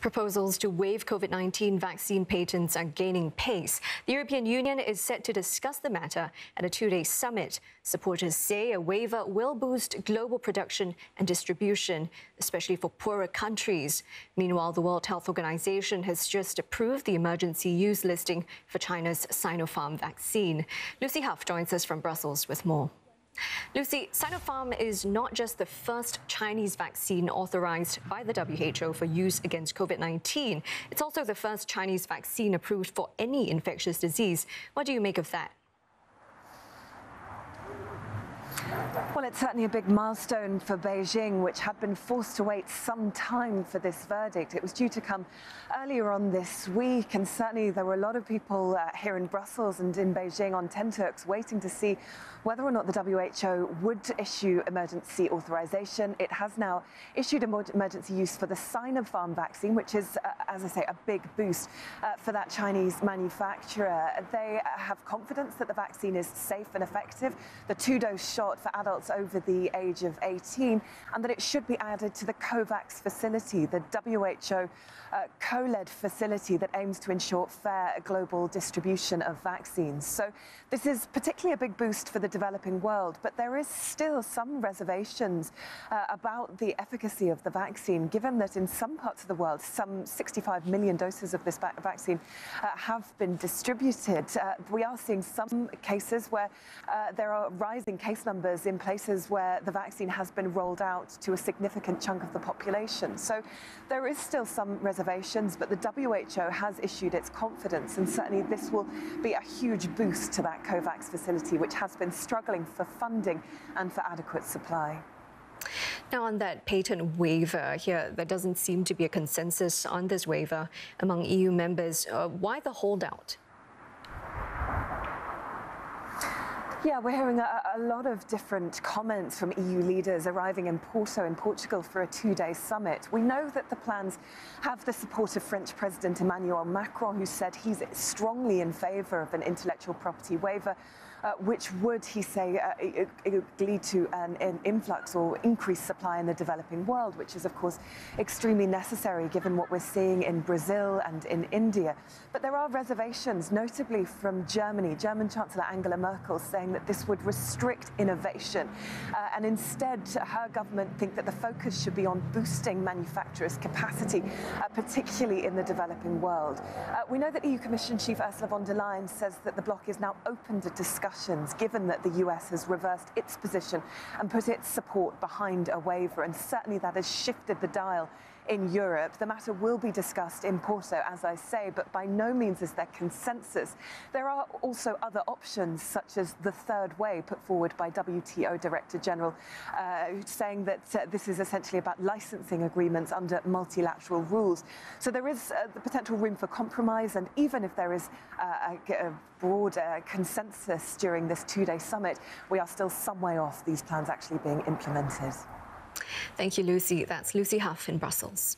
Proposals to waive COVID-19 vaccine patents are gaining pace. The European Union is set to discuss the matter at a two-day summit. Supporters say a waiver will boost global production and distribution, especially for poorer countries. Meanwhile, the World Health Organization has just approved the emergency use listing for China's Sinopharm vaccine. Lucy Huff joins us from Brussels with more. Lucy, Sinopharm is not just the first Chinese vaccine authorized by the WHO for use against COVID-19. It's also the first Chinese vaccine approved for any infectious disease. What do you make of that? Well, it's certainly a big milestone for Beijing, which had been forced to wait some time for this verdict. It was due to come earlier on this week, and certainly there were a lot of people here in Brussels and in Beijing on tenterhooks waiting to see whether or not the WHO would issue emergency authorization. It has now issued emergency use for the Sinopharm vaccine, which is, as I say, a big boost for that Chinese manufacturer. They have confidence that the vaccine is safe and effective, the two-dose shot for adults over the age of 18, and that it should be added to the COVAX facility, the WHO co-led facility that aims to ensure fair global distribution of vaccines. So this is particularly a big boost for the developing world, but there is still some reservations about the efficacy of the vaccine, given that in some parts of the world, some 65 million doses of this vaccine have been distributed. We are seeing some cases where there are rising case numbers in places where the vaccine has been rolled out to a significant chunk of the population. So there is still some reservations, but the WHO has issued its confidence, and certainly this will be a huge boost to that COVAX facility, which has been struggling for funding and for adequate supply. Now, on that patent waiver here, there doesn't seem to be a consensus on this waiver among EU members. Why the holdout? Yeah, we're hearing a lot of different comments from EU leaders arriving in Porto in Portugal for a two-day summit. We know that the plans have the support of French President Emmanuel Macron, who said he's strongly in favour of an intellectual property waiver, which would, he say, lead to an influx or increased supply in the developing world, which is, of course, extremely necessary given what we're seeing in Brazil and in India. But there are reservations, notably from Germany. German Chancellor Angela Merkel saying that this would restrict innovation, and instead her government think that the focus should be on boosting manufacturers' capacity, particularly in the developing world. We know that EU Commission Chief Ursula von der Leyen says that the bloc is now open to discussions, given that the US has reversed its position and put its support behind a waiver, and certainly that has shifted the dial in Europe. The matter will be discussed in Porto, as I say, but by no means is there consensus. There are also other options, such as the third way put forward by WTO Director General, saying that this is essentially about licensing agreements under multilateral rules. So there is the potential room for compromise, and even if there is a broad consensus during this two-day summit, we are still some way off these plans actually being implemented. Thank you, Lucy. That's Lucy Huff in Brussels.